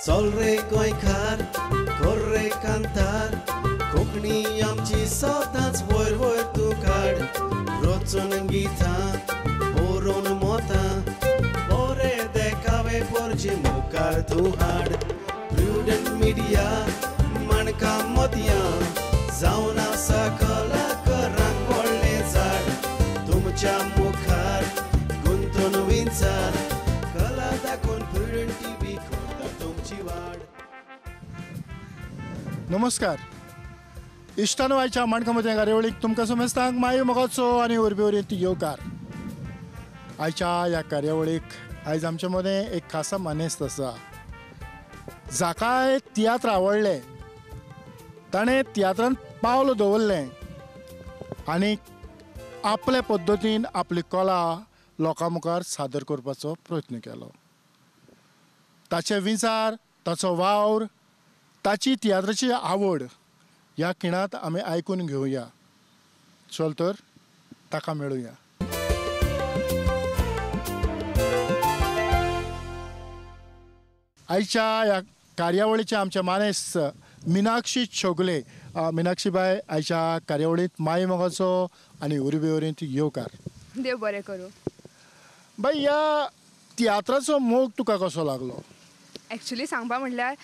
चल रे गोंयकार कर रे कांतार कोंकणी आमची सदांच वयर वयर तूं काड रचून गितां बरोवन मोतां बरे देखावे परचे मुखार तूं हाड प्रुडंट मिडिया माणकां मदयां जावन आसा कलाकारांक व्हडलें झाड तुमच्या मुखार गुंतवणुकींचार कला दाखोवन प्रुडंट टीव्ही करता तुमची वाड. नमस्कार इश्टानो आयच्या माणकामती कार्यावळीक तुमकां समेस्तांक माय मोगाचो आनी वरभीवरीत येवकार. आयच्या ह्या कार्यावळीक आयज आमचे मदें एक खासा मानेस्त आसा जाकाय तियात्र आवडलें ताणें तियात्रांत पावल दवरलें आनी आपले पद्दतीन आपली कला लोकां मुखार सादर करपाचो प्रयत्न केलो. ताचे विचार ताचो वावर ताची तियात्राची आवड ह्या खिणांत आमी आयकून घेवया. चल तर ताका मेळुया. आयच्या ह्या कार्यावळीचे आमचे मानेस्त मिनाक्षी चौगुले. मिनाक्षी बाय आयच्या कार्यावळींत माय मोगाचो आनी उर्बेवरीत येवकार. देव बरें करूं. बाय ह्या तियात्राचो मोग तुका कसो लागलो? एक्चुली सांगपा म्हणल्यार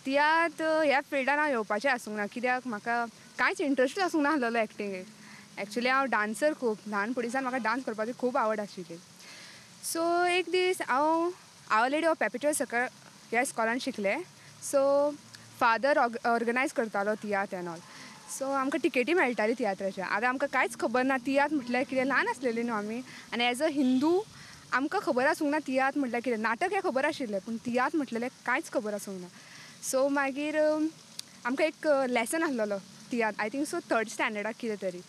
तियात्र ह्या फिल्डान हांव येवपाचें आसूंक ना कित्याक म्हाका कांयच इंट्रस्टूच आसूंक ना आसलेलो एक्टिंगेक. एक्चुली हांव डान्सर खूब ल्हानपणीसान म्हाका डान्स करपाची खूब आवड आशिल्ली. सो एक दीस हांव आवर लेडी ऑफ पेपिट्यूअर सकल ह्या इस्कॉलान शिकलें. सो फादर ऑर्गनायज करतालो तियात्र एन ऑल. सो आमकां टिकेटी मेळटाली तियात्राच्या. आतां आमकां कांयच खबर ना तियात्र म्हटल्यार कितें. ल्हान आसलेलीं न्हू आमी आनी एज अ हिंदू आमकां खबर आसूंक ना तियात्र म्हटल्यार कितें. नाटक हें खबर आशिल्लें पूण तियात्र म्हटलेलें कांयच खबर आसूंक ना. सो मागीर आमकां एक लेसन आसलेलो tiatr I think so 3rd स्टँडर्डाक कितें तरी.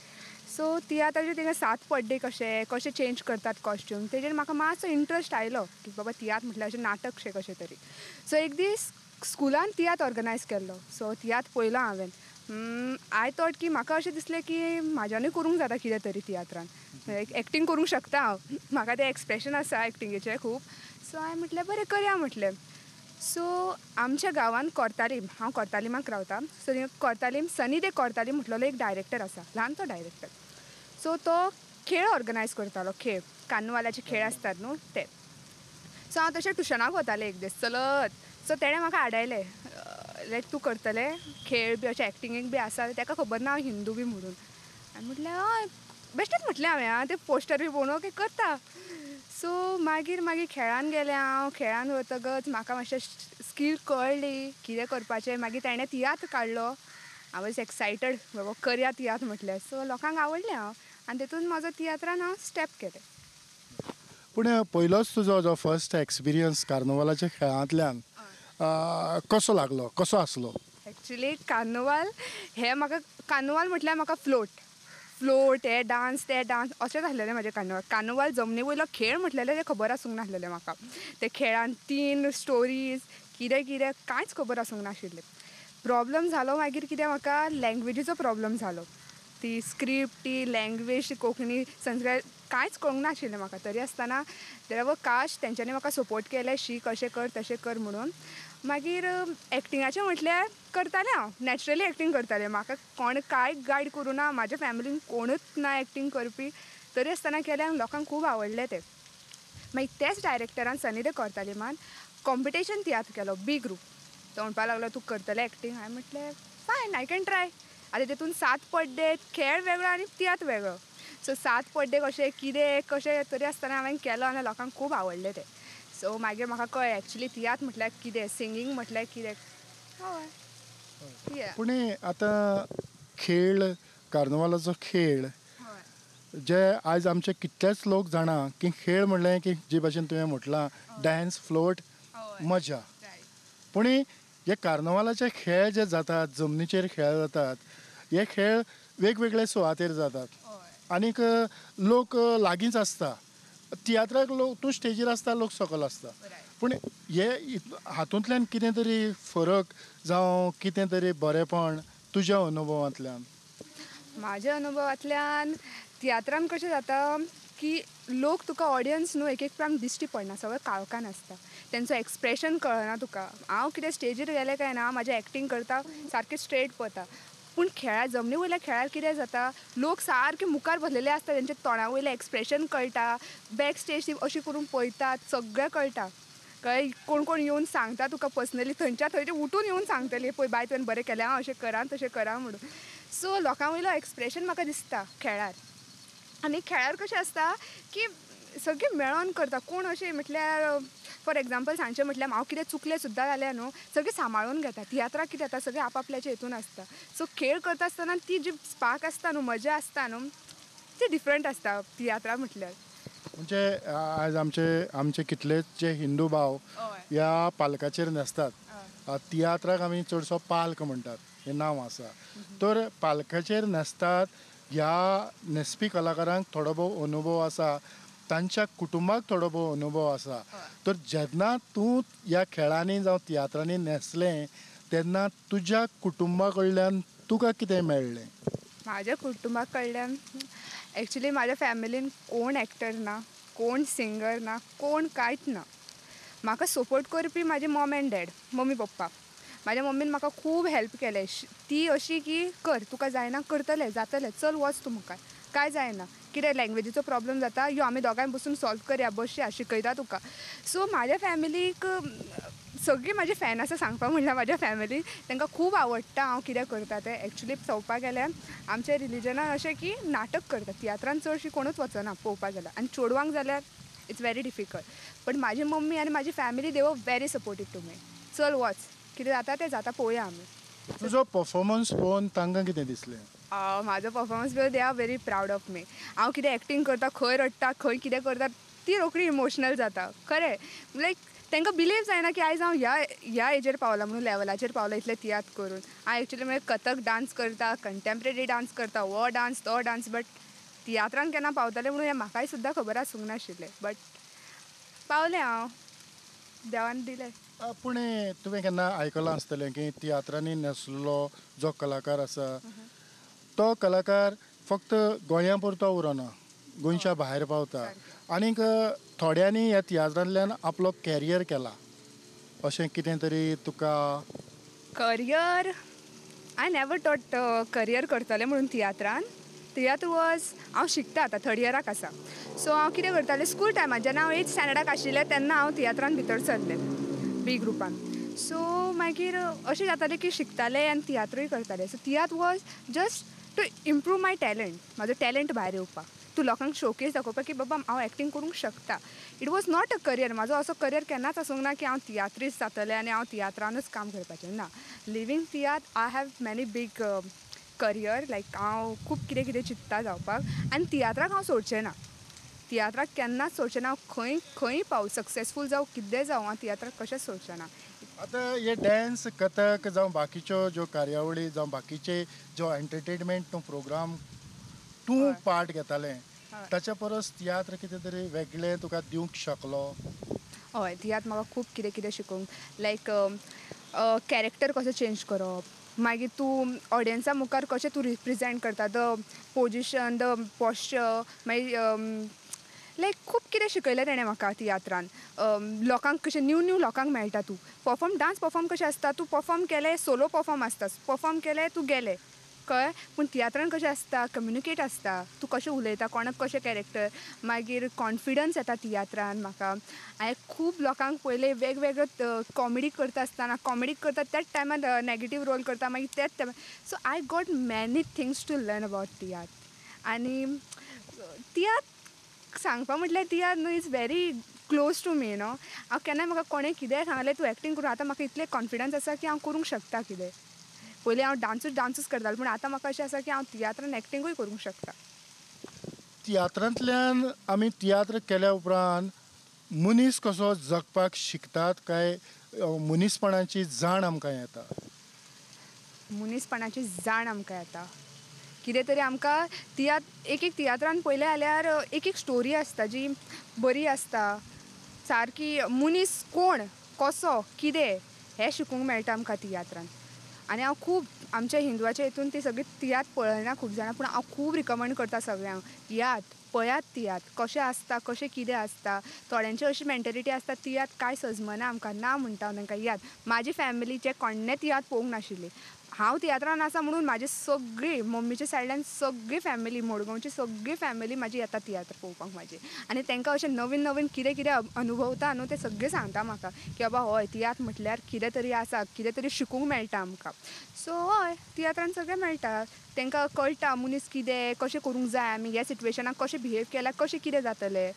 सो तियात्राचे तिंगा 7 पड्डे कशे चेंज करतात कॉस्ट्यूम तेजेर म्हाका मातसो इंट्रस्ट आयलो की बाबा तियात्र म्हटल्यार अशें नाटक शें कशें तरी. सो एक दीस स्कुलान तियात्र ऑर्गनायज केल्लो. सो तियात्र पळयलो हांवें. आय थॉट की म्हाका अशें दिसलें की म्हाज्यानूय करूंक जाता कितें तरी तियात्रान एक्टींग करूंक शकता हांव. म्हाका तें एक्सप्रेशन आसा एक्टिंगेचें खूब. सो हांवें म्हटलें बरें करया म्हटलें. सो आमच्या गांवांत कोर्तालीम हांव कोर्तालिमाक रावतां. सो कोर्तालीम सनी डे कोर्तालीम म्हटलेलो एक डायरेक्टर आसा ल्हानसो डायरेक्टर. सो तो खेळ ऑर्गनायज करतालो खेळ कार्निवालाचे खेळ आसतात न्हू ते. सो हांव तशें ट्युशनाक वतालें एक दीस चलत. सो तेणें म्हाका आडायलें लायक तूं करतलें खेळ बी अशें एक्टिंगेक बी आसा. ताका खबर ना हांव हिंदू बी म्हणून. हांवें म्हटलें हय बेश्टेच म्हटलें हांवें तें पोस्टर बी पळोवन ओके करता. सो मागीर खेळान गेलें हांव. खेळान वतकच म्हाका मातशें स्कील कळ्ळी कितें करपाचें. मागीर ताणें तियात्र काडलो. हांव वॉज एक्सायटेड बाबा करया तियात्र म्हटलें. सो लोकांक आवडलें हांव आनी तेतून म्हाजो तियात्रान हांव स्टेप केलें. पूण पयलोच तुजो जो फर्स्ट एक्सपिरियन्स कार्निवालाच्या खेळांतल्यान कसो लागलो कसो आसलो? एक्चुली कार्निवाल म्हटल्यार म्हाका फ्लोट हे डान्स अशेंच आसलेलें म्हाजें कार्निवाल जमनी वयलो खेळ म्हटलेलें तें खबर आसूंक नासलेलें म्हाका. ते खेळान 3 स्टोरीज कितें कांयच खबर आसूंक नाशिल्लें. प्रॉब्लम जालो मागीर कितें म्हाका लँग्वेजीचो प्रॉब्लम जालो. ती स्क्रिप्ट ती लँग्वेज कोंकणी संस्कृत कांयच कळूंक नाशिल्लें म्हाका. तरी आसतना देव काश तेंच्यांनी म्हाका सपोर्ट केलें शीक अशें कर तशें कर म्हणून. मागीर एक्टिंगाचें म्हटल्यार करतालें हांव नॅचरली एक्टींग करतालें. म्हाका कोण कांय गायड करूं ना. म्हाज्या फॅमिलीन कोणूच ना एक्टींग करपी. तरी आसतना केलें आनी लोकांक खूब आवडलें तें. मागीर तेच डायरेक्टरान सनी डे कोर्तालिमान कॉम्पिटिशन तियात्र केलो बी ग्रूप. तो म्हणपाक लागलो तूं करतलें एक्टींग. हांवें म्हटलें फायन आय कॅन ट्राय. आतां तेतून 7 पड्डे खेळ वेगळो आनी तियात्र वेगळो. सो 7 पड्डे कशें तरी आसतना हांवें केलो आनी लोकांक खूब आवडलें तें. सो मागीर म्हाका कळ्ळें एक्चुली तियात्र म्हटल्यार कितें सिंगींग म्हटल्यार कितें. हय पूण आतां खेळ कार्निवालाचो खेळ जे आयज आमचे कितलेच लोक जाणा की खेळ म्हणलें की जे भाशेन तुवें म्हटलां डान्स फ्लोट मजा. पूण हे कार्निवालाचे खेळ जे जातात जमनीचेर खेळ जातात हे खेळ वेगवेगळे सुवातेर जातात आनीक लोक लागींच आसता. तियात्राक लोक तूं स्टेजीर आसता लोक सकयल आसता. पूण हे हातूंतल्यान कितें तरी फरक जावं कितें तरी बरेंपण तुज्या अनुभवांतल्यान? म्हाज्या अनुभवांतल्यान तियात्रान कशें जाता की लोक तुका ऑडियन्स न्हू एक टायम दिश्टी पडना, सगळें काळोखान आसता, तेंचो एक्सप्रेशन कळना तुका. हांव कितें स्टेजीर गेलें काय ना, म्हाजें एक्टींग करता सारकें स्ट्रेट पळयता. पूण खेळार जमनी वयल्या खेळार कितें जाता, लोक सारके मुखार बसलेले आसता, तेंचे तोंडा वयलें एक्सप्रेशन कळटा, बॅक स्टेज अशी करून पळयतात, सगळें कळटा कळ्ळें. कोण कोण येवन सांगता तुका पर्सनली, थंयच्या थंय उठून येवन सांगतली, पळय बाय तुवें बरें केलें, हांव अशें करा तशें करा म्हणून. सो लोकां वयलो एक्सप्रेशन म्हाका दिसता खेळार. आनी खेळार कशें आसता की सगळीं मेळोन करता, कोण अशें म्हटल्यार फॉर एग्जाम्पल सांगचें म्हटल्यार हांव कितें चुकलें सुद्दां जाल्यार न्हू सगळीं सांबाळून घेता. तियात्राक कितें जाता, सगळीं आपआपल्याच्या हितून आसता. सो खेळ करता आसतना ती जी स्पार्क आसता न्हू, मजा आसता न्हू, ती डिफरंट आसता तियात्रा म्हटल्यार. म्हणजे आज आमचे कितलेच जे हिंदू भाव ह्या पालकाचेर न्हेसतात. तियात्राक आमी चडसो पालक म्हणटात, हें नांव आसा. तर पालकाचेर न्हेसतात, ह्या न्हेसपी कलाकारांक थोडो भोव अनुभव आसा, तांच्या कुटुंबाक थोडो भोव अनुभव आसा. तर जेन्ना तूं ह्या खेळांनी जावं तियात्रांनी न्हेसलें तेन्ना तुज्या कुटुंबा कडल्यान तुका कितें मेळ्ळें? माझ्या कुटुंबा कडल्यान एक्चुली माझ्या फॅमिलीन कोण एक्टर ना, कोण सिंगर ना, कोण कांयच ना. म्हाका सपोर्ट करपी म्हाजे Maugham end dad, mummy papa. म्हाज्या मम्मीन म्हाका खूब हेल्प केलें. ती अशी की कर, तुका जायना करतलें, जातलें, चल वच तूं मुखार, काय जायना. कितें लँग्वेजीचो प्रॉब्लम जाता, यो आमी दोगांय बसून सॉल्व करया, बसया, शिकयता तुका. सो म्हाज्या फॅमिलीक सगळीं म्हाजी फॅन आसा सांगपाक म्हणल्यार. म्हाज्या फॅमिलीक तांकां खूब आवडटा हांव कितें करता तें. एक्चुली चोवपाक गेल्यार आमच्या रिलीजनान अशें की नाटक करता, तियात्रान चडशीं कोणूच वचना पळोवपाक गेल्यार. आनी चेडवांक जाल्यार इट्स व्हेरी डिफिकल्ट. बट म्हाजी मम्मी आनी म्हाजी फॅमिली दे वर व्हेरी सपोर्टीव टू मी. चल वच, कितें जाता तें जाता, पळोवया आमी. तुजो परफॉर्मन्स पळोवन तांकां कितें दिसलें? म्हाजो परफॉर्मन्स पळोवन they are very proud of me. हांव कितें एक्टींग करता, खंय रडटा, खंय कितें करता, ती रोखडी इमोशनल जाता. खरें लायक तांकां बिलीव जायना की आयज हांव ह्या एजीर पावला म्हणून, लेवलाचेर पावला इतलें तियात्र करून. हांव एक्चुली मागीर कथक डान्स करता, कंटेम्पररी डान्स करता, हो डान्स तो डान्स. बट तियात्रान केन्ना पावतलें म्हणून हें म्हाकाय सुद्दां खबर आसूंक नाशिल्लें. बट पावलें हांव, देवान दिलें. पूण तुवें केन्ना आयकलां आसतलें की तियात्रांनी न्हेसलो जो कलाकार आसा तो कलाकार फक्त गोंया पुरतो उरना, गोंयच्या भायर पावता. आनीक थोड्यांनी ह्या तियात्रांतल्यान आपलो कॅरियर केला, अशें कितें तरी तुका? Career I never thought career करतलें म्हणून तियात्रान. तियात्र वॉज, हांव शिकता आतां, थर्ड इयराक आसा. सो हांव कितें करतालें, स्कूल टायमार जेन्ना हांव 8th स्टँडर्डाक आशिल्लें तेन्ना हांव तियात्रान भितर सरलें बी ग्रुपान. सो मागीर अशें जातालें की शिकतालें आनी तियात्रूय करतालें. So tiatr was just to improve my talent, म्हाजो टॅलंट भायर येवपाक, तूं लोकांक शोकेस दाखोवपाक की बाबा हांव एक्टींग करूंक शकता. It was not a career. म्हाजो असो करियर केन्नाच आसूंक ना की हांव तियात्रीस्ट जातलें आनी हांव तियात्रानूच काम करपाचें ना. Living tiatr I have many big career. Like हांव खूब कितें कितें चिंत्ता जावपाक, आनी तियात्राक हांव सोडचें ना. तियात्राक केन्नाच सोडचें ना. हांव खंय पावूं, सक्सेसफूल जावं, कितें जावं, हांव तियात्राक कशेंच सोडचें ना. आतां हे डॅन्स, कथक जावं बाकीच्यो ज्यो कार्यावळी जावं बाकीचे जो एंटरटेनमेंट प्रोग्राम तूं पार्ट घेतालें ताच्या परस तियात्र कितें तरी वेगळें तुका दिवंक शकलो? हय, तियात्र म्हाका खूब कितें कितें शिकोवंक. लायक कॅरेक्टर कसो चेंज करप, मागीर तूं ऑडियन्सा मुखार कशें तूं रिप्रेजेंट करता, द पोजिशन, द पॉस्चर, मागीर लायक खूब कितें शिकयलें तेणें म्हाका तियात्रान. लोकांक कशें न्यू लोकांक मेळटा. तूं डान्स परफॉर्म कशें आसता, तूं परफॉर्म केलें, सोलो परफॉर्म आसता, परफॉर्म केलें तूं गेलें, कळ्ळें. पूण तियात्रान कशें आसता, कम्युनिकेट आसता, तूं कशें उलयता, कोणाक कशें कॅरेक्टर, मागीर कॉन्फिडन्स येता तियात्रान म्हाका. हांवें खूब लोकांक पळयलें वेगवेगळ्यो कॉमेडी करता आसतना, कॉमेडी करता त्याच टायमार नॅगेटीव रोल करता, मागीर त्याच टायमार. So I got many things to learn about tiatr. आनी तियात्र सांगपाक म्हटल्यार तियात्र न्हू is very close to me न्हू. हांव केन्नाय म्हाका कोणें कितेंय सांगलें तूं एक्टींग करून, आतां म्हाका इतलें कॉन्फिडन्स आसा की हांव करूंक शकता कितें. पयलीं हांव डान्सूच करतालें, पूण आतां म्हाका अशें आसा की हांव तियात्रान एक्टींगूय करूंक शकता. तियात्रांतल्यान आमी तियात्र केल्या उपरांत मनीस कसो जगपाक शिकतात काय मनीसपणाची जाण आमकां येता? मनीसपणाची जाण आमकां येता. कितें तरी आमकां एक तियात्रान पळयलें जाल्यार एक स्टोरी आसता जी बरी आसता, सारकी मनीस कोण, कसो, कितें हें शिकूंक मेळटा आमकां तियात्रान. आनी हांव खूब आमच्या हिंदुवाच्या हितून ती सगळी तियात्र पळयना खूब जाणां, पूण हांव खूब रिकमेंड करता सगळ्यांक, यात पळयात तियात्र कशें आसता कशें कितें आसता. थोड्यांची अशी मेंटेलिटी आसता तियात्र काय सजमना आमकां ना म्हणटा हांव तांकां याद. म्हाजी फॅमिलीचे कोण्णे तियात्र पळोवंक नाशिल्ली. हांव तियात्रान आसा म्हणून म्हाजी सगळी मम्मीच्या सायडल्यान सगळी फॅमिली मडगांवची सगळी फॅमिली म्हाजी येता तियात्र पळोवपाक म्हाजी. आनी तांकां अशें नवीन नवीन कितें कितें अनुभवता न्हू ते सगळें सांगता म्हाका की बाबा हय तियात्र म्हटल्यार कितें तरी आसा कितें तरी शिकूंक मेळटा आमकां. सो हय तियात्रान सगळें मेळटा. तांकां कळटा मनीस कितें कशें करूंक जाय आमी ह्या सिट्युएशनाक कशें बिहेव केल्यार कशें कितें जातलें.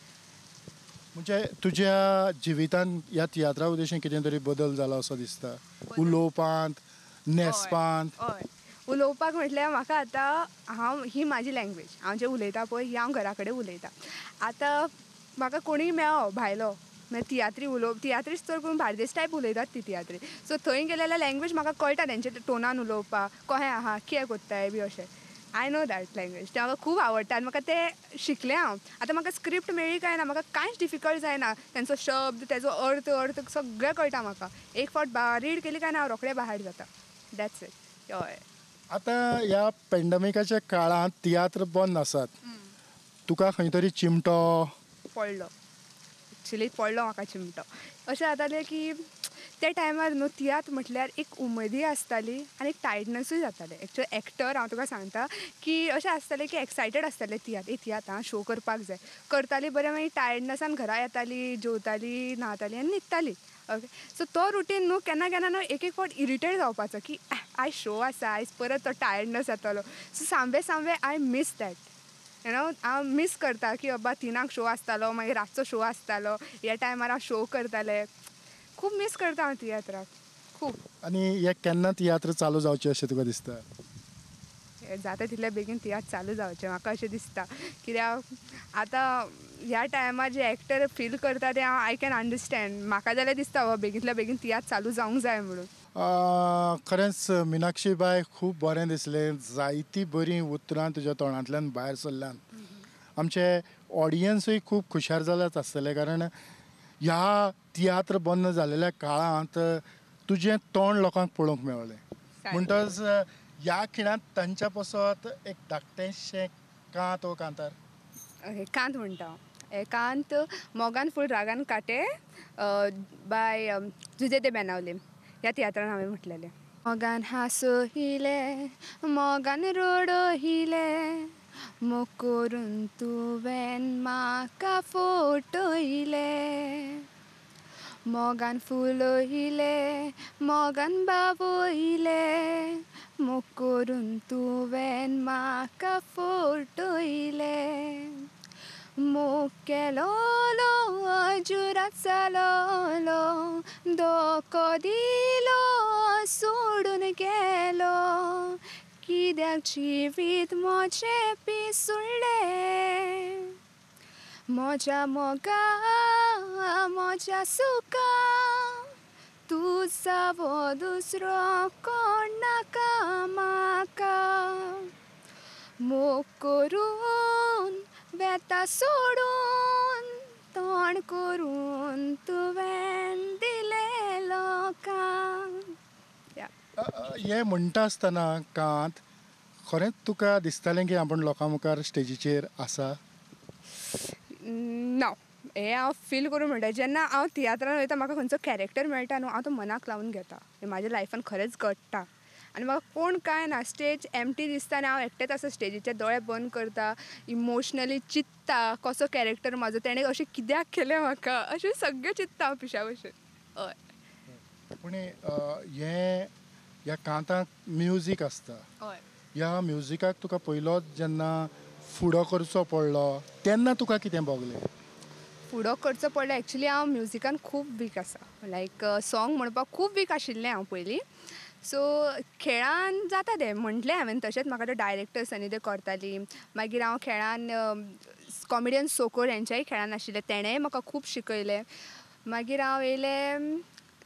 म्हणजे तुज्या जिवितान ह्या तियात्रा उद्देशीं कितें तरी बदल जाला असो दिसता उलोवपांत न्हेसपांत. हय उलोवपाक म्हटल्यार म्हाका आतां हांव ही म्हाजी लँग्वेज हांव जें उलयतां पळय ही हांव घरा कडेन उलयतां. आतां म्हाका कोणीय मेळ्ळो भायलो मागीर तियात्रीच चड करून बार्देस टायप उलयतात ती तियात्री. सो थंय गेले जाल्यार लँग्वेज म्हाका कळटा तेंचे टोनान उलोवपाक कहें आहा कितें कोत्ताय बी अशें. आय नो दॅट लँग्वेज तें म्हाका खूब आवडटा आनी म्हाका तें शिकलें हांव. आतां म्हाका स्क्रिप्ट मेळ्ळी काय ना म्हाका कांयच डिफिकल्ट जायना. तेंचो शब्द तेजो अर्थ सगळें कळटा म्हाका. एक फावट रीड केली काय ना हांव रोखडें बाहेर जाता. That's it. हय आतां ह्या पेंडेमिकाच्या काळांत तियात्र बंद आसात. तुका खंय तरी चिमटो पडलो एक्चुली पडलो म्हाका चिमटो. अशें जातालें की त्या टायमार न्हू तियात्र म्हटल्यार एक उमेदी आसताली आनी एक टायर्डनसूय जातालें. एक्चुअली एक्टर हांव तुका सांगता की अशें आसतालें की एक्सायटेड आसतालें तियात्र हां शो करपाक जाय करताली बरें मागीर टायर्डनसान घरा येताली जेवताली न्हाताली आनी न्हिदताली. ओके सो तो रुटीन न्हू केन्ना केन्ना न्हू एक फावट इरिटेट जावपाचो की आयज शो आसा आयज परत तो टायर्डनस येतलो. सो सामवें आय मिस दॅट हांव मिस करता की बाबा 3 शो आसतालो मागीर रातचो शो आसतालो ह्या टायमार हांव शो करतालें. खूब मिस करता हांव तियात्राक खूब. आनी हे केन्ना तियात्र चालू जावचे अशें तुका दिसता? जाता तितल्या बेगीन तियात्र चालू जावचें म्हाका अशें दिसता. कित्याक आतां ह्या टायमार जे एक्टर फील करता ते आय कॅन अंडरस्टँड. म्हाका जाल्यार दिसता बाबा बेगींतल्या बेगीन तियात्र चालू जावंक जाय म्हणून. खरेंच मिनाक्षी बाय खूब बरें दिसलें. जायतीं बरीं उतरां तुज्या तोंडांतल्यान भायर सरल्यान. आमचे ऑडियन्सूय खूब खुशाल जाल्यात आसतले कारण ह्या तियात्र बंद जालेल्या काळांत तुजें तोंड लोकांक पळोवंक मेळ्ळें. म्हणटच ह्या खिणांत तांच्या पासत एक धाकटेंशें कांत वो कांतार. कांत म्हणटा हांव. कांत मोगान फूल रागान काटे बाय जुजे ते बेनावले ह्या तियात्रान हांवें म्हटलेलें. मोगान हांसोहिले मोगान रडोहिले मोग करून तुवें म्हाका फटयले. मोगान फुलोयले मोगान बाबोयले मोग करून तुवें म्हाका फटयले. मोग केलोलो अजुरात जालोलो धोको दिलो सोडून गेलो कित्याक जिवीत म्हजें पिसुळ्ळें. म्हज्या मोगा म्हज्या सुका तूं जावो दुसरो कोण नाका म्हाका. मोग करून वेता सोडून तोंड करून तुवें दिलें लोकांक. हें म्हणटा आसतना कांत खरेंच तुका दिसतालें की आपण लोकां मुखार स्टेजीचेर आसा? ना हें हांव फील करून म्हणटा जेन्ना हांव तियात्रान वयता म्हाका खंयचो कॅरेक्टर मेळटा न्हू हांव तो मनाक लावन घेता. हें म्हाज्या लायफान खरेंच घडटा आनी म्हाका कोण कांय ना स्टेज एम्प्टी दिसता आनी हांव एकटेंच आसा स्टेजीचेर दोळे बंद करता इमोशनली चिंत्ता कसो कॅरेक्टर म्हाजो तेणें अशें कित्याक केलें म्हाका अशें सगळें चिंत्ता हांव पिशा भशेन. हय पूण हें ह्या कांताक म्युजीक आसता. हय ह्या म्युजिकाक तुका पयलोच जेन्ना फुडो करचो पडलो तेन्ना तुका कितें भोगलें? फुडो करचो पडलो एक्चुली हांव म्युजिकान खूब वीक आसा लायक सॉंग म्हणपाक खूब वीक आशिल्लें हांव पयलीं. सो खेळान जाता तें म्हटलें हांवें तशेंच म्हाका तो डायरेक्टर सनी ते करताली. मागीर हांव खेळान कॉमेडियन सोकोर हेंच्याय खेळान आशिल्लें तेणेंय म्हाका खूब शिकयलें. मागीर हांव येयलें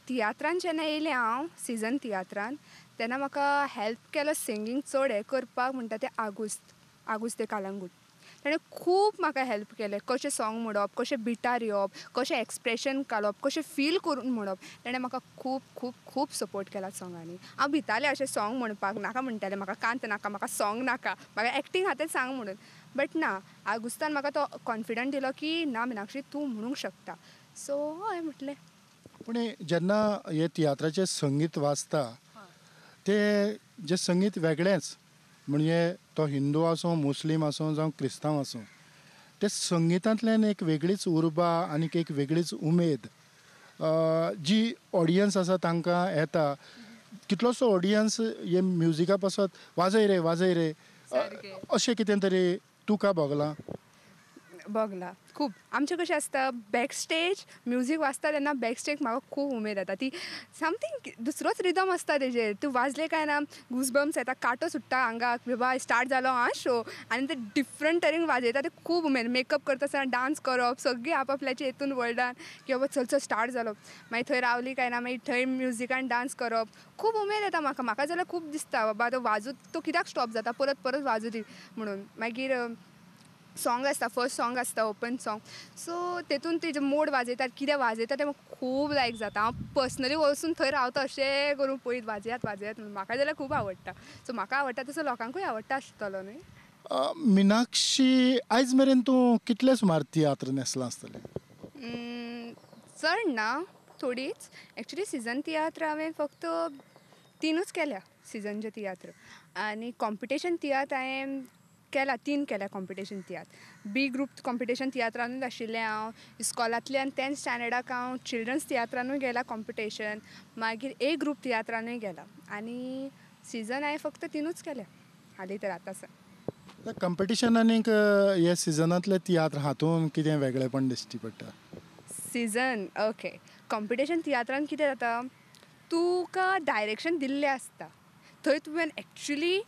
तियात्रान जेन्ना येयलें हांव सिजन तियात्रान तेन्ना म्हाका हेल्प केलो सिंगींग चड हें करपाक म्हणटा तें आगुस्ते कालंगूट. ताणें खूब म्हाका हेल्प केलें कशें सॉंग म्हणप कशें बिटार येवप कशें एक्सप्रेशन घालप कशें फील करून म्हणप. ताणें म्हाका खूब खूब खूब सपोर्ट केला सॉंगांनी. हांव भितालें अशें सॉंग म्हणपाक नाका म्हणटालें म्हाका कांत नाका म्हाका सॉंग नाका म्हाका एक्टींग आहा तें सांग म्हणून. बट ना आगुस्तान म्हाका तो कॉन्फिडंट दिलो की ना मिनाक्षी तूं म्हणूंक शकता. सो हय म्हटलें. पूण जेन्ना हे तियात्राचें संगीत वाजता ते जे संगीत वेगळेंच, म्हणजे तो हिंदू आसूं, मुस्लीम आसूं जावं क्रिस्तांव आसूं, ते संगितांतल्यान एक वेगळीच उर्बा आनीक एक वेगळीच उमेद जी ऑडियन्स आसा तांकां येता. कितलोसो ऑडियन्स हे म्युजिका पासत वाजय रे अशें कितें तरी तुका भोगलां? बघला खूप. आमचें कशें आसता बॅक स्टेज म्युजीक वाजता तेन्ना बॅक स्टेज म्हाका खूब उमेद येता. ती समथींग दुसरोच रिदम आसता तेजेर. तूं वाजलें काय ना गूजबम्स येता, कांटो सुट्टा आंगाक, बाबा स्टार्ट जालो आं शो, आनी ते डिफरंट तरेन वाजयता ते खूब उमेद. मेकअप करता आसतना डान्स करप, सगळीं आपापल्याच्या हितून वल्डान की बाबा चल चल स्टार्ट जालो. मागीर थंय रावली काय ना मागीर थंय म्युजिकान डान्स करप, खूब उमेद येता म्हाका. म्हाका जाल्यार खूब दिसता बाबा तो वाजू तो कित्याक स्टॉप जाता, परत परत वाजू दी म्हणून. मागीर सॉंग आसता, फर्स्ट सॉंग आसता ओपन सॉंग, सो तेतून ते जे मोड वाजयतात, कितें वाजयता तें म्हाका खूब लायक जाता. हांव पर्सनली वचून थंय रावता अशें करून पळयत वाजयात म्हणून. म्हाका जाल्यार खूब आवडटा. सो म्हाका आवडटा तसो लोकांकूय आवडटा आसतलो न्हय. मिनाक्षी, आयज मेरेन तूं कितले सुमार तियात्र न्हेसलां आसतलें? चड ना, थोडीच. एक्चुली सिजन तियात्र हांवें फक्त 3च केल्या सिजनचे तियात्र. आनी कॉम्पिटिशन तियात्र हांवें केला 3 केल्या कॉम्पिटिशन तियात्र. बी ग्रूप कॉम्पिटिशन तियात्रानूच आशिल्लें हांव. इस्कॉलांतल्यान 10th स्टँडर्डाक हांव चिल्ड्रन्स तियात्रानूय गेलां कॉम्पिटिशन. मागीर ए ग्रूप तियात्रानूय गेलां. आनी सिजन हांवें फक्त 3च केल्या हालीं तर आतां. कॉम्पिटिशन आनीक हे सिजनांतले तियात्र हातूंत कितें वेगळेपण दिश्टी पडटा? Season okay. कॉम्पिटिशन तियात्रान कितें जाता, तुका डायरेक्शन दिल्लें आसता. थंय तुवें एक्चुली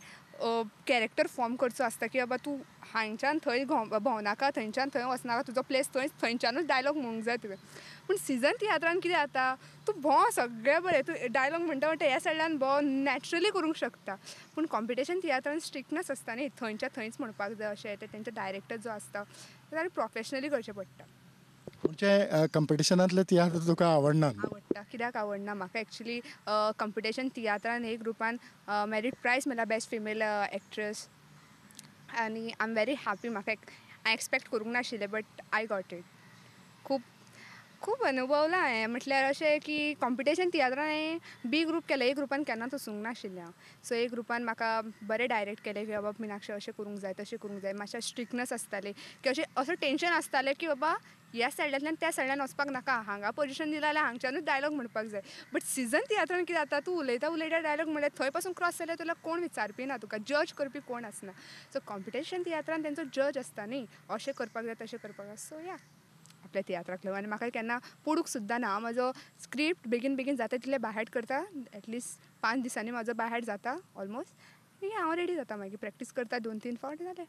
कॅरेक्टर फॉर्म करचो आसता की बाबा तूं हांगच्यान थंय भोंवनाका, थंयच्यान थंय वचनाका, तुजो प्लेस थंयच्यानूच डायलॉग म्हणूंक जाय तुवें. पूण सिजन तियात्रान कितें जाता, तूं भोंव सगळें बरें, तूं डायलॉग म्हणटा म्हणटा ह्या सायडल्यान भोंव नॅचरली करूंक शकता. पूण कॉम्पिटिशन तियात्रान स्ट्रिक्टनस आसता न्ही, थंयच्या थंयच म्हणपाक जाय अशें. ते तेंचो डायरेक्टर जो आसता ते प्रोफेशनली करचें पडटा. म्हणजे कॉम्पिटिशनांतले तियात्र तुका आवडना? आवडटा. कित्याक आवडना म्हाका एक्चुली कॉम्पिटिशन तियात्रान ए ग्रुपान मेरीट प्रायज मेळ्ळा बेस्ट फिमेल एक्ट्रेस. आनी आय एम वेरी हॅपी. म्हाका हांवें एक्सपेक्ट करूंक नाशिल्लें बट आय गॉट इट. खूब खूब अनुभवलां हांवें. म्हटल्यार अशें की कॉम्पिटिशन तियात्रान हांवें बी ग्रूप केलें, ए ग्रुपान केन्नाच वचूंक नाशिल्लें हांव. सो ए ग्रुपान म्हाका बरें डायरेक्ट केलें की बाबा मिनाक्षी अशें करूंक जाय, तशें करूंक जाय. मातशें स्ट्रिक्टनस आसतालें की अशें असो टेंशन आसतालें की बाबा ह्या सायडांतल्यान त्या सायडान वचपाक नाका, हांगा पोजिशन दिलां जाल्यार हांगच्यानूच डायलॉग म्हणपाक जाय. बट सिजन तियात्रान कितें जाता, तूं उलयता डायलॉग म्हणल्यार थंय पासून क्रॉस जाल्यार तुला कोण विचारपी ना, तुका जज करपी कोण आसना. सो कॉम्पिटिशन तियात्रान तेंचो जज आसता न्ही, अशें करपाक जाय तशें करपाक जाय. सो या आपल्या तियात्राक लागून. आनी म्हाका केन्ना पडूंक सुद्दां ना. हांव म्हाजो स्क्रिप्ट बेगीन जाता तितलें बायहार्ट करता. एटलिस्ट 5 दिसांनी म्हाजो बायहार्ट जाता ऑलमोस्ट. मागीर हांव रेडी जाता, मागीर प्रॅक्टीस करता 2-3 फावट जालें.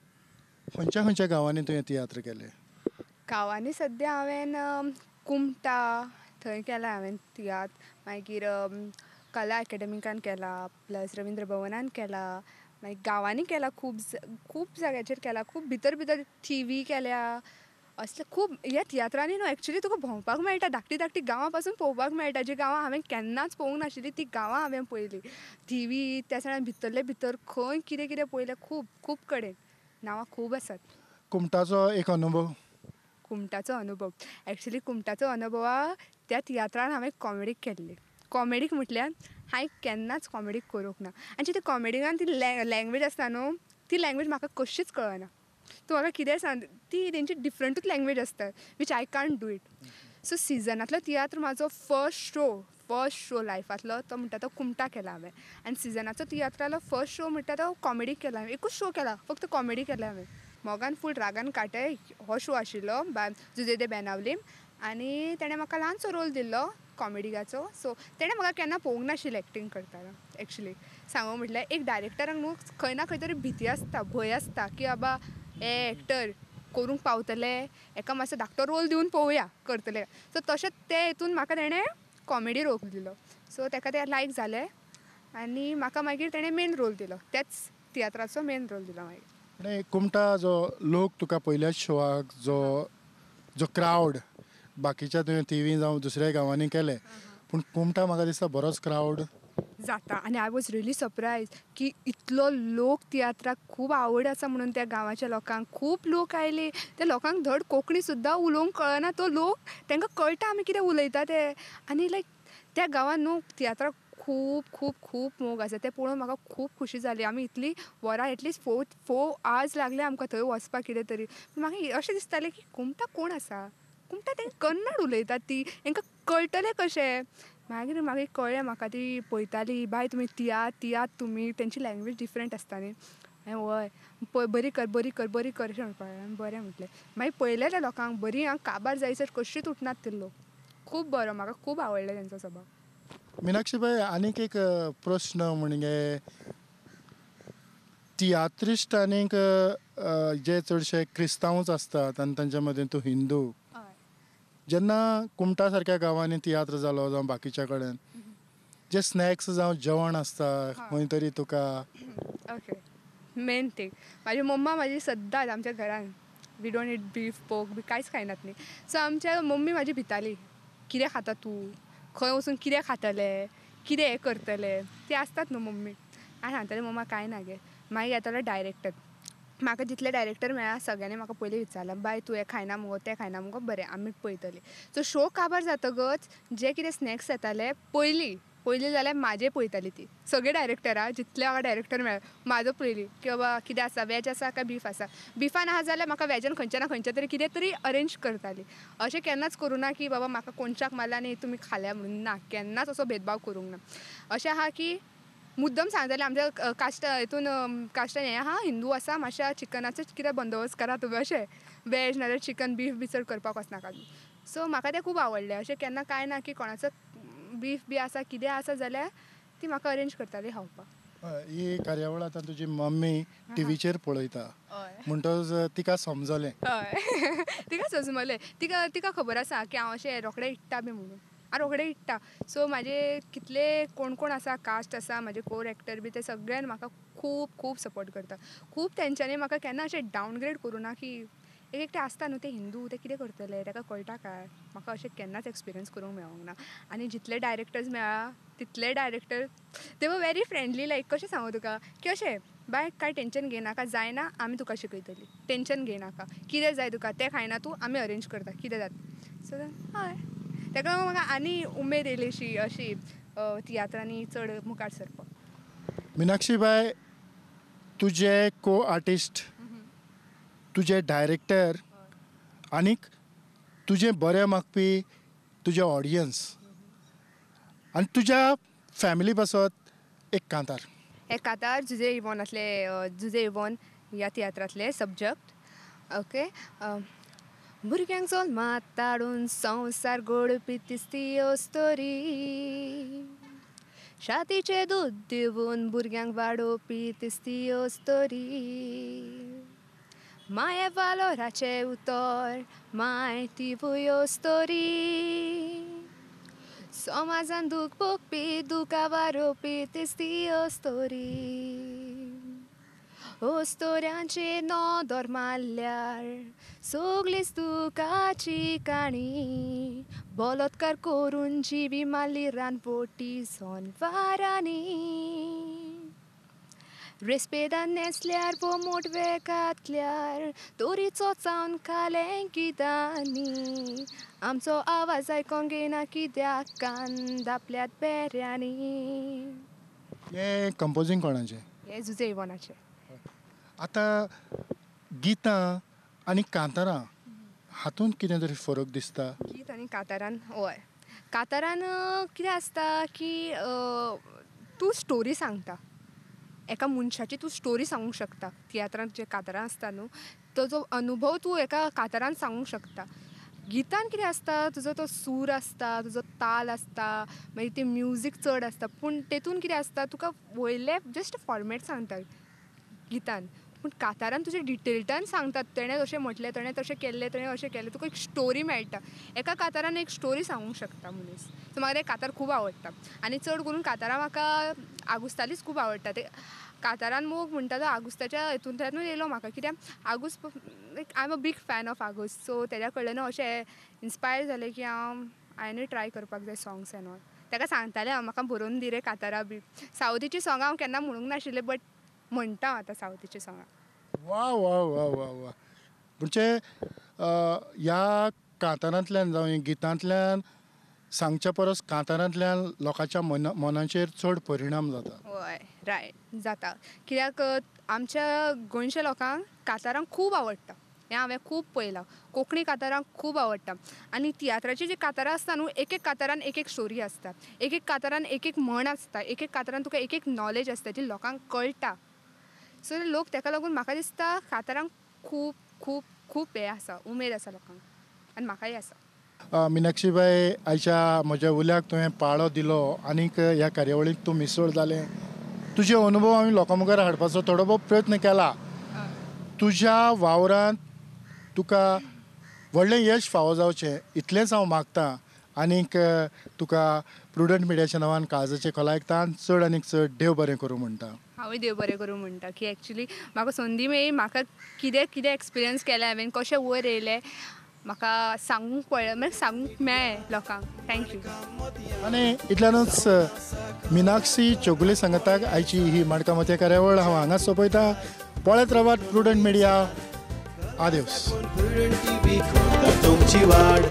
खंयच्या खंयच्या गांवांनी तुवें तियात्र केले? गांवांनी सद्या हांवें कुमटा थंय केलां हांवें तियात्र. मागीर कला एकेडमिकान केला, प्लस रविंद्र भवनान केला. मागीर गांवांनी केला, खूब जाग्याचेर केला. खूब भितर थिवी केल्या. असले खूब ह्या तियात्रांनी न्हू एक्चुली तुका भोंवपाक मेळटा. धाकटी गांवां पासून पळोवपाक मेळटा. जीं गांवां हांवें केन्नाच पळोवंक नाशिल्लीं तीं गांवां हांवें पळयलीं. थिवी त्या सायडान भितर खंय कितें कितें पळयलें खूब कडेन. नांवां खूब आसात. कुमटाचो एक अनुभव? कुमटाचो अनुभव एक्चुली कुमटाचो अनुभव त्या तियात्रान हांवें कॉमेडीक केल्ली. कॉमेडीक म्हटल्यार हांवें केन्नाच कॉमेडीक करूंक ना. आनी ती कॉमेडीकान ती लँग्वेज आसता न्हू, ती लँग्वेज म्हाका कशीच कळना. तूं म्हाका कितें सांग, ती तेंची डिफरंटूच लँग्वेज आसता which I can't do it. So सिजनांतलो तियात्र म्हाजो फर्स्ट शो लायफांतलो तो म्हणटा तो कुमटा केला हांवें. आनी सिजनाचो तियात्रालो फर्स्ट शो म्हणटा तो कॉमेडीक केला हांवें. एकूच शो केला, फक्त कॉमेडी केल्या हांवें. मोगान फूल रागान काटे हो शो आशिल्लो जुजे दे बेनावलीम. आनी तेणें म्हाका ल्हानसो रोल दिल्लो कॉमेडिकाचो. सो तेणें म्हाका केन्ना पळोवंक नाशिल्लें एक्टींग करताना. एक्चुली सांगूं म्हटल्यार एक डायरेक्टराक न्हू खंय ना खंय तरी भीती आसता, भंय आसता की बाबा हे एक्टर करूंक पावतले, एका मातसो धाकटो रोल दिवन पळोवया करतले. सो तशेंच ते हितून म्हाका तेणें कॉमेडी रोल दिलो. सो ताका तें लायक जालें आनी म्हाका मागीर तेणें मेन रोल दिलो. त्याच तियात्राचो मेन रोल दिलो मागीर. कुमटा जो लोक तुका पयल्याच शोवाक जो क्रावड, बाकीच्या तुवें थिवी जावं दुसऱ्या गांवांनी केले, पूण कुमटा म्हाका दिसता बरोच क्रावड जाता आनी आय वॉज रियली सरप्रायज की इतलो लोक तियात्राक खूब आवड आसा म्हणून त्या गांवाच्या लोकांक खूब लोक आयले. त्या लोकांक धड कोंकणी सुद्दां उलोवंक कळना, तो लोक तांकां कळटा आमी कितें उलयता ते. आनी लायक त्या गांवांत न्हू तियात्राक खूब खूब खूब मोग आसा. तें पळोवन म्हाका खूब खुशी जाली. आमी इतलीं वरां एटलिस्ट 4 आवर्स लागले आमकां थंय वचपाक कितें तरी. म्हाका अशें दिसतालें की कुमटा कोण आसा, कुमटा तें कन्नड उलयतात ती, तांकां कळटलें कशें. मागीर कळ्ळें म्हाका ती पळयताली बाय तुमी तियात तुमी, तेंची लँग्वेज डिफरंट आसता न्ही. हांवें हय बरी कर अशें म्हणपाक बरें म्हटलें. मागीर पळयलें त्या लोकांक बरी काबार जायसर कशीच उठनात ते लोक. खूब बरो, म्हाका खूब आवडलें तेंचो स्वभाव. मिनाक्षीबाई, आनीक एक प्रश्न म्हणजे तियात्रिस्ट आनीक जे चडशे क्रिस्तांवच असतात आनी तांच्या मदीं तूं हिंदू, जेन्ना कुमटा सारक्या गांवांनी तियात्र जालो जावं बाकीच्या कडेन जे स्नॅक्स जावं जेवण आसता खंय तरी तुका ओके, मेन थिंग माझी मम्मा माझी सद्दांच आमच्या घरान वी डोंट ईट बीफ पोक बी कांयच खायनात न्ही. सो आमच्या मम्मी म्हाजी भिताली कितें खाता तूं, खंय वचून कितें खातलें, कितें हें करतलें, ते आसतात न्हू मम्मी. हांवें सांगतालें मम्मा कांय ना गे. मागीर येतालो डायरेक्टर, म्हाका जितले डायरेक्टर मेळ्ळा सगळ्यांनी म्हाका पयलीं विचारलें बाय तूं हें खायना मुगो तें खायना मुगो, बरें आमी पळयतलीं. सो शो काबार जातकच जे कितें स्नॅक्स येताले पयलीं जाल्यार म्हाजे पळयतालीं ती सगळे डायरेक्टरां जितले म्हाका डायरेक्टर मेळ्ळे म्हाजो पयलीं की बाबा कितें आसा, वॅज आसा काय बीफ आसा. बिफान आहा जाल्यार म्हाका वॅजान खंयच्या ना खंयच्या तरी कितें तरी अरेंज करतालीं. अशें केन्नाच करूं ना की बाबा म्हाका कोणच्याक मारला न्ही तुमी खाल्या म्हणून, ना, केन्नाच असो भेदभाव करूंक ना. अशें आहा की मुद्दम सांगतालें आमच्या कास्ट हितून कास्टान हें आहा हिंदू आसा मातशा चिकनाचो कितें बंदोबस्त करा तुमी, अशें वॅज नाजाल्यार चिकन बीफ बी चड करपाक वचनाका. सो म्हाका तें खूब आवडलें. अशें केन्ना कांय ना की कोणाचो बीफ बी आसा कितें आसा जाल्यार ती म्हाका अरेंज करताली खावपाक. ही कार्यावळ आतां तुजी मम्मी टीव्हीचेर पळयता हय म्हणटच तिका समजलें. हय तिका सजमलें, तिका खबर आसा की हांव अशें रोखडें इट्टा बी म्हणून. हांव रोखडें इट्टा. सो म्हाजे कितले कोण आसा कास्ट आसा म्हाजे कोर एक्टर बी ते सगळ्यान म्हाका खूब खूब सपोर्ट करता. खूब तेंच्यांनी म्हाका केन्ना अशें डावनग्रेड करूं ना की एक एकटे आसता न्हू ते हिंदू ते कितें करतले ताका कळटा काय, म्हाका अशें केन्नाच एक्सपिरियन्स करूंक मेळोंक ना. आनी जितले डायरेक्टर्स मेळ्ळा तितले डायरेक्टर दे वर व्हेरी फ्रेंडली. लायक कशें सांगू तुका की अशें बाय कांय टेंशन घेयनाका, जायना आमी तुका शिकयतलीं, टेंशन घेयनाका, कितें जाय तुका तें खायना तूं आमी अरेंज करता कितें जाता. सो हय ताका लागून म्हाका आनी उमेद येयलीशी अशी तियात्रांनी चड मुखार सरपाक. मिनाक्षीबाई, तुजे को आर्टिस्ट, तुजे डायरेक्टर आनीक तुजें बरें मागपी तुजे ऑडियन्स आनी तुज्या फॅमिली पासत एक कांतार. हे कांतार जुजे इवॉनांतले जुजे इवॉन ह्या तियात्रांतले सब्जक्ट. ओके, भुरग्यांक जल्माक धाडून संवसार घडोवपी तिस्ती ह्यो स्टोरी, छातीचें दूद दिवून भुरग्यांक वाडोवपी तिस्ती ह्यो स्टोरी, माये वालोराचें उतर माय तिवूय ह्यो स्टोरी, समाजान दूख भोगपी दुका वारोवपी तिस्ती ह्यो स्टोरी, हो स्टोऱ्यांचेर नदर मारल्यार सगळीच दुखाची काणी, बलात्कार करून जिवी मारली रानपोटी जनावरांनी, रेस्पेदान न्हेसल्यार वो मोटवे घातल्यार दोरीचो चावन खालें गितांनी, आमचो आवाज आयकोंक येना कित्याक कान धापल्यात बेऱ्यांनी. हें कंपोजींग कोणाचें? हें जुजे इवॉनाचें. आतां गितां आनी कांतारां हातूंत कितें तरी फरक दिसता? गीत आनी कांतारान हय, कांतारान कितें आसता की तूं स्टोरी सांगता, एका मनशाची तूं स्टोरी सांगूंक शकता. तियात्रांत जे कांतारां आसता न्हू तो जो अनुभव तूं एका कांतारान सांगूंक शकता. गितान कितें आसता तुजो तो सूर आसता, तुजो ताल आसता, मागीर ती म्युजीक चड आसता, पूण तेतून कितें आसता तुका वयले जस्ट फॉर्मेट सांगता गितान, पूण कांतारान तुजें डिटेल्डान सांगतात. तेणें अशें म्हटलें, तेणें तशें केल्लें, तेणें अशें केलें, तुका एक स्टोरी मेळटा. एका कांतारान एक स्टोरी सांगूंक शकता मनीस. सो म्हाका तें कांतार खूब आवडटा. आनी चड करून कांतारां म्हाका आगुस्तालीच खूब आवडटा. ते कांतारान मोग म्हणटा तो आगुस्ताच्या हितूंतल्यानूच येयलो म्हाका, कित्याक Augusto like I am a big fan of Augusto. So तेज्या कडल्यान अशें इन्स्पायर जालें की हांवेंय ट्राय करपाक जाय सॉंग्स एन ऑल. ताका सांगतालें हांव म्हाका बरोवन दी रे कातारां बी. सावथीची सॉंगां हांव केन्ना म्हणूंक नाशिल्लें बट म्हणटा हांव आतां सावथीची सॉंगां. वा वा वा वा वा म्हणजे ह्या कांतारांतल्यान जावं गितांतल्यान सांगच्या परस कांतारांतल्यान लोकांच्या मनाचेर चड परिणाम जाता. हय रायट जाता. कित्याक आमच्या गोंयच्या लोकांक कांतारां खूब आवडटा. हें हांवें खूब पळयलां. कोंकणी कांतारां खूब आवडटा. आनी तियात्राची जी कांतारां आसता न्हू एक एक कांतारान एक एक स्टोरी आसता. एक एक कांतारान एक एक म्हण आसता. एक एक कांतारान तुका एक एक नॉलेज आसता जी लोकांक कळटा. सो लोक ताका लागून म्हाका दिसता कांतारांक खूब खूब खूब हें आसा उमेद आसा लोकांक आनी म्हाकाय आसा. मिनाक्षीबाई आयच्या म्हज्या उल्याक तुवें पाळो दिलो आनीक ह्या कार्यावळीक तूं मिसळ जालें. तुजे अनुभव आमी लोकां मुखार हाडपाचो थोडो बहुत प्रयत्न केला. तुज्या वावरांत तुका व्हडलें यश फावो जावचें इतलेंच हांव मागतां. आनीक तुका प्रुडंट मिडियाच्या नांवान काळजाचें खोलायकतान चड आनीक चड देव बरें करूं म्हणटा. हांवूय देव बरें करूं म्हणटा की एक्चुली म्हाका संदी मेळ्ळी. म्हाका कितें कितें एक्सपिरियन्स केलें हांवें कशें वयर येयलें म्हाका सांगूंक पडलें म्हणजे सांगूंक मेळ्ळें लोकांक. थँक्यू. आनी इतल्यानूच मिनाक्षी चौगुले सांगताक आयची ही माणकामती कार्यावळ हांव हांगाच सोंपयता. पळयत रावात प्रुडंट मिडिया. आदेवस. तुमची वाड